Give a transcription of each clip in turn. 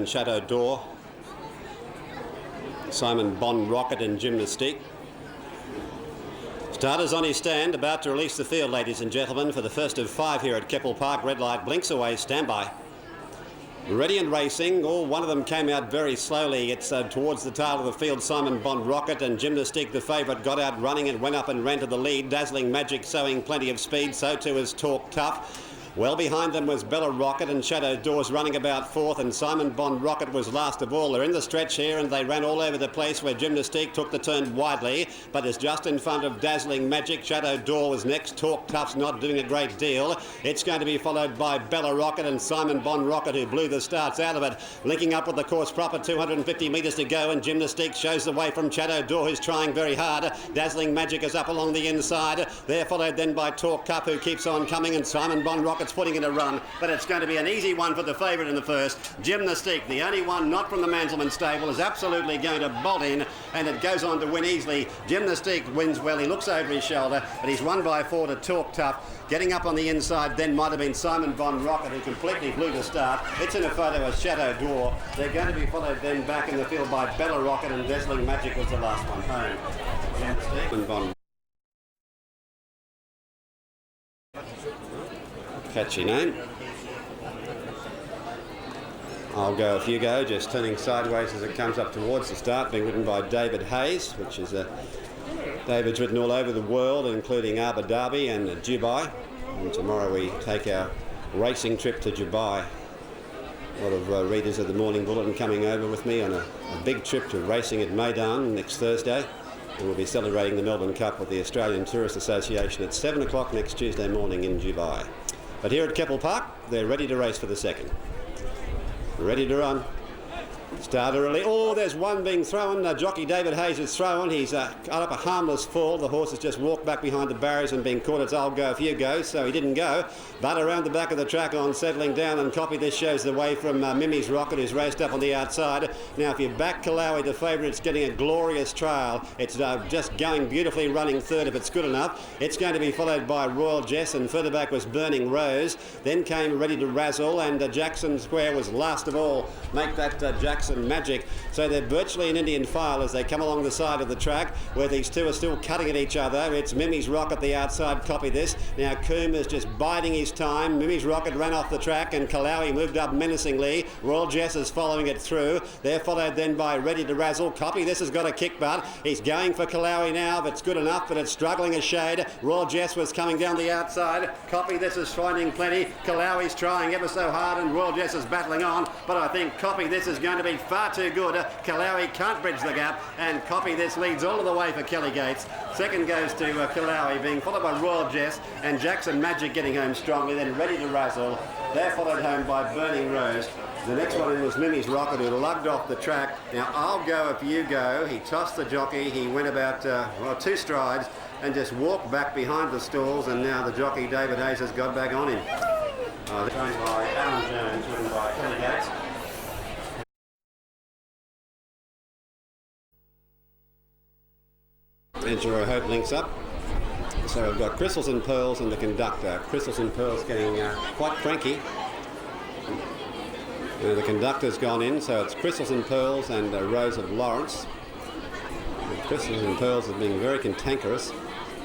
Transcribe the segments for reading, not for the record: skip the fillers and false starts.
Shadow Door, Simon Bond Rocket and Gymnastique. Starters on his stand, about to release the field, ladies and gentlemen, for the first of 5 here at Keppel Park. Red light blinks away, standby. Ready and racing. One of them came out very slowly. It's towards the tail of the field. Simon Bond Rocket and Gymnastique, the favourite, got out running and went up and ran to the lead. Dazzling Magic showing plenty of speed. So too is Talk Tough. Well behind them was Bella Rocket and Shadow Doors running about 4th, and Simon Bond Rocket was last of all. They're in the stretch here and they ran all over the place, where Gymnastique took the turn widely, but is just in front of Dazzling Magic. Shadow Door was next. Talk Tough's not doing a great deal. It's going to be followed by Bella Rocket and Simon Bond Rocket, who blew the starts out of it. Linking up with the course proper, 250 metres to go, and Gymnastique shows the way from Shadow Door, who's trying very hard. Dazzling Magic is up along the inside. They're followed then by Talk Tough, who keeps on coming, and Simon Bond Rocket's putting in a run, but it's going to be an easy one for the favourite in the first. Gymnastique, the only one not from the Manselman stable, is absolutely going to bolt in, and it goes on to win easily. Gymnastique wins well. He looks over his shoulder, but he's won by 4 to Talk Tough. Getting up on the inside then might have been Simon Bond Rocket, who completely blew the start. It's in a photo of Shadow Door. They're going to be followed then back in the field by Bella Rocket, and Dazzling Magic was the last one home. Gymnastique and Bond. Catchy name. I'll Go If You Go, just turning sideways as it comes up towards the start, being written by David Hayes, which is David's written all over the world, including Abu Dhabi and Dubai. And tomorrow we take our racing trip to Dubai. A lot of readers of the Morning Bulletin coming over with me on a big trip to racing at Meydan next Thursday. And we'll be celebrating the Melbourne Cup with the Australian Tourist Association at 7 o'clock next Tuesday morning in Dubai. But here at Keppel Park, they're ready to race for the second. Ready to run. Starter early. There's one being thrown. Jockey David Hayes is thrown. He's got up a harmless fall. The horse has just walked back behind the barriers and been caught. It's I'll Go If You Go, so he didn't go. But around the back of the track on settling down, and Copy This shows the way from Mimi's Rocket, who's raced up on the outside. Now, if you back Kalawi, the favourite, it's getting a glorious trail. It's just going beautifully, running third if it's good enough. It's going to be followed by Royal Jess, and further back was Burning Rose. Then came Ready to Razzle, and Jackson Square was last of all. Make that Jackson Magic. So they're virtually an Indian file as they come along the side of the track, where these two are still cutting at each other. It's Mimi's Rocket the outside. Copy This. Now Coombe is just biding his time. Mimi's Rocket ran off the track, and Kalawi moved up menacingly. Royal Jess is following it through. They're followed then by Ready to Razzle. Copy This has got a kick butt. He's going for Kalawi now, but it's good enough, but it's struggling a shade. Royal Jess was coming down the outside. Copy This is finding plenty. Kalawi's trying ever so hard, and Royal Jess is battling on, but I think Copy This is going to be far too good. Kalawi can't bridge the gap, and Copy This leads all of the way for Kelly Gates. Second goes to Kalawi, being followed by Royal Jess, and Jackson Magic getting home strongly, then Ready to Razzle. They're followed home by Burning Rose. The next one in was Mimi's Rocket, who lugged off the track. Now I'll Go If You Go. He tossed the jockey. He went about 2 strides and just walked back behind the stalls, and now the jockey David Hayes has got back on him. Trained by Alan Jones, written by Kelly Gates. Enjoy Hope links up. So we've got Crystals and Pearls and the conductor. Crystals and Pearls getting quite cranky. The conductor's gone in, so it's Crystals and Pearls and Rose of Lawrence. Crystals and Pearls have been very cantankerous.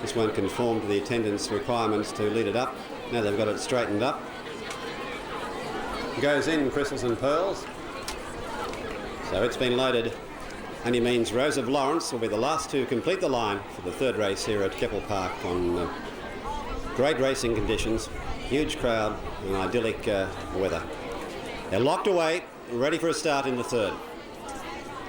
This won't conform to the attendance requirements to lead it up. Now they've got it straightened up. Goes in Crystals and Pearls. So it's been loaded. Only means Rose of Lawrence will be the last to complete the line for the third race here at Keppel Park on great racing conditions, huge crowd and idyllic weather. They're locked away, ready for a start in the third.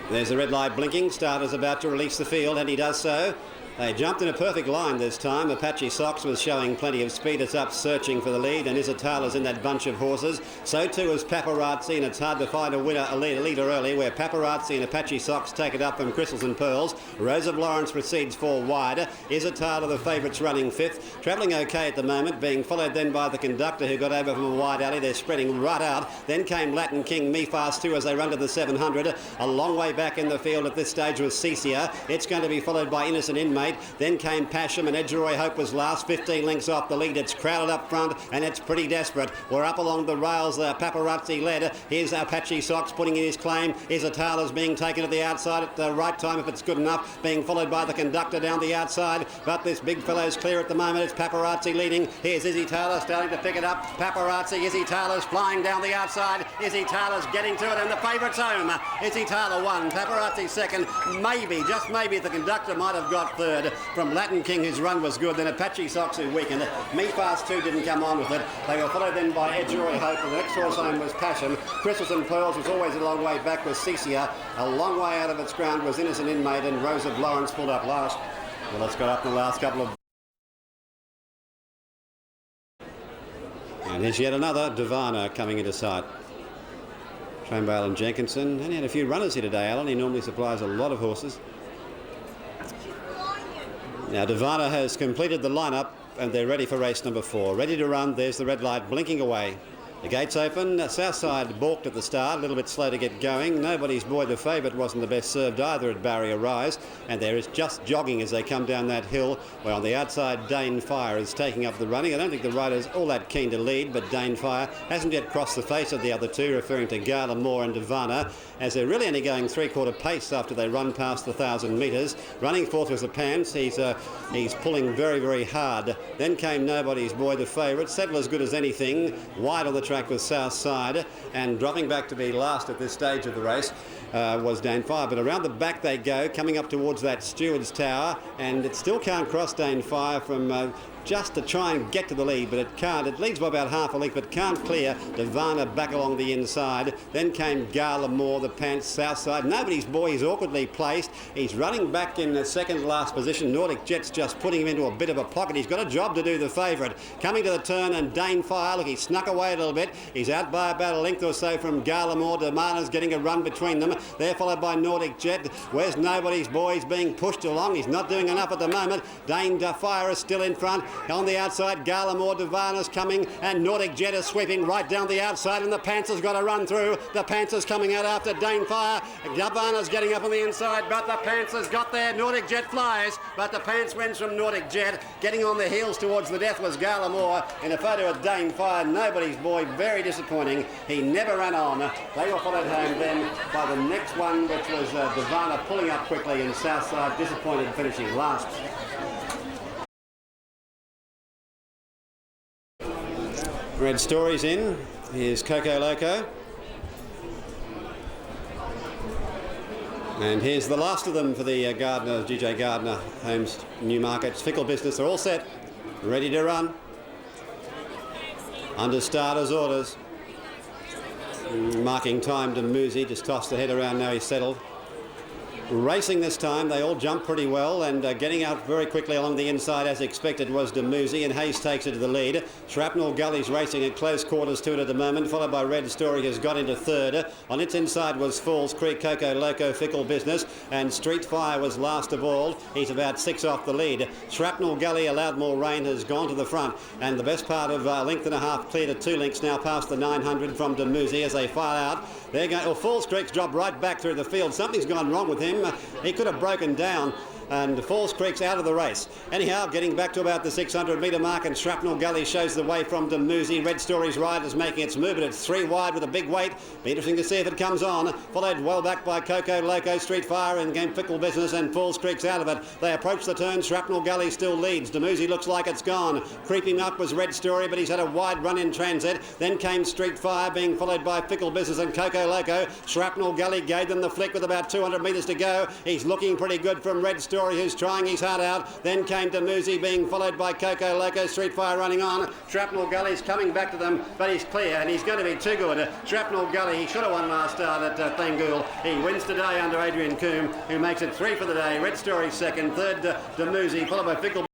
There's the red light blinking. Starter's about to release the field, and he does so. They jumped in a perfect line this time. Apache Sox was showing plenty of speed. It's up searching for the lead, and Isatala's in that bunch of horses. So too is Paparazzi, and it's hard to find a leader early, where Paparazzi and Apache Sox take it up from Crystals and Pearls. Rose of Lawrence proceeds 4 wide. Isatala, the favourites, running 5th. Travelling okay at the moment, being followed then by the conductor, who got over from a wide alley. They're spreading right out. Then came Latin King, Me Fast too, as they run to the 700. A long way back in the field at this stage was Cecia. It's going to be followed by Innocent Inmate. teammate. Then came Pasham, and Edgeroy Hope was last, 15 lengths off the lead. It's crowded up front, and it's pretty desperate. We're up along the rails. Paparazzi led. Here's Apache Sox putting in his claim. Isatala's being taken to the outside at the right time, if it's good enough, being followed by the conductor down the outside. But this big fellow's clear at the moment. It's Paparazzi leading. Here's Izzy Taylor starting to pick it up. Paparazzi, Izzy Taylor's flying down the outside. Izzy Taylor's getting to it, and the favourite's home. Izzy Taylor won. Paparazzi second. Maybe, just maybe, the conductor might have got third from Latin King, whose run was good. Then Apache Sox, who weakened. Me Fast 2 didn't come on with it. They were followed then by Edgeroy Hope, and the next horse home was Passion. Crystals and Pearls was always a long way back with Cecia. A long way out of its ground was Innocent Inmate, and Rose of Lawrence pulled up last. Well, it's got up in the last couple of... And here's yet another Divana coming into sight. Trained by Alan Jenkinson, and he had a few runners here today, Alan. He normally supplies a lot of horses. Now Divana has completed the lineup, and they're ready for race number 4. Ready to run. There's the red light blinking away. The gates open. Southside balked at the start, a little bit slow to get going. Nobody's Boy the favourite wasn't the best served either at Barrier Rise, and there is just jogging as they come down that hill, where on the outside Dane Fire is taking up the running. I don't think the rider's all that keen to lead, but Dane Fire hasn't yet crossed the face of the other two, referring to Gala Moore and Divana, as they're really only going three-quarter pace after they run past the 1,000 metres. Running fourth was the Pants. He's pulling very, very hard. Then came Nobody's Boy the favourite. Settle as good as anything. Wide on the track was Southside, and dropping back to be last at this stage of the race was Dane Fire. But around the back they go, coming up towards that Steward's Tower, and it still can't cross Dane Fire from just to try and get to the lead, but it can't. It leads by about half a length, but can't clear. Divana back along the inside. Then came Gala Moore, the Pants, Southside. Nobody's Boy is awkwardly placed. He's running back in the second last position. Nordic Jet's just putting him into a bit of a pocket. He's got a job to do, the favourite. Coming to the turn, and Dane Fire, look, he snuck away a little bit. He's out by about a length or so from Gala Moore. Divana's getting a run between them. They're followed by Nordic Jet. Where's Nobody's Boy? He's being pushed along. He's not doing enough at the moment. Dane Fire is still in front. On the outside, Gala Moore, Divana's coming, and Nordic Jet is sweeping right down the outside, and the Panthers got to run through. The Panthers coming out after Dane Fire. Divana's getting up on the inside, but the Panthers got there. Nordic Jet flies, but the Pants wins from Nordic Jet. Getting on the heels towards the death was Gala Moore. In a photo of Dane Fire, Nobody's Boy, very disappointing. He never ran on. They were followed home then by the next one, which was Divana pulling up quickly, and Southside disappointed, finishing last. Red Story's in. Here's Coco Loco. And here's the last of them for the Gardner, GJ Gardner Homes Newmarket's Fickle Business. They're all set, ready to run. Under starter's orders. Marking time to Musi, just tossed the head around, now he's settled. Racing this time, they all jump pretty well, and getting out very quickly along the inside as expected was Demusi, and Hayes takes it to the lead. Shrapnel Gully's racing at close quarters to it at the moment, followed by Red Story, has got into third. On its inside was Falls Creek, Coco Loco, Fickle Business, and Street Fire was last of all. He's about 6 off the lead. Shrapnel Gully, Allowed More Rain, has gone to the front, and the best part of a length and a half clear to 2 lengths now past the 900 from Demusi as they file out. They're going. Well, Falls Creek's dropped right back through the field. Something's gone wrong with him. He could have broken down, and Falls Creek's out of the race. Anyhow, getting back to about the 600 metre mark, and Shrapnel Gully shows the way from Demusi. Red Story's Rider's making its move, but it's 3 wide with a big weight. Be interesting to see if it comes on. Followed well back by Coco Loco, Street Fire, and Game Fickle Business, and Falls Creek's out of it. They approach the turn. Shrapnel Gully still leads. Demusi looks like it's gone. Creeping up was Red Story, but he's had a wide run in transit. Then came Street Fire, being followed by Fickle Business and Coco Loco. Shrapnel Gully gave them the flick with about 200 metres to go. He's looking pretty good from Red Story, who's trying his heart out. Then came Demusi, being followed by Coco Loco. Street Fire running on. Shrapnel Gully's coming back to them, but he's clear, and he's going to be too good. Shrapnel Gully, he should have won last start at Thangool. He wins today under Adrian Coombe, who makes it 3 for the day. Red Story second, third Demusi, followed by Fickle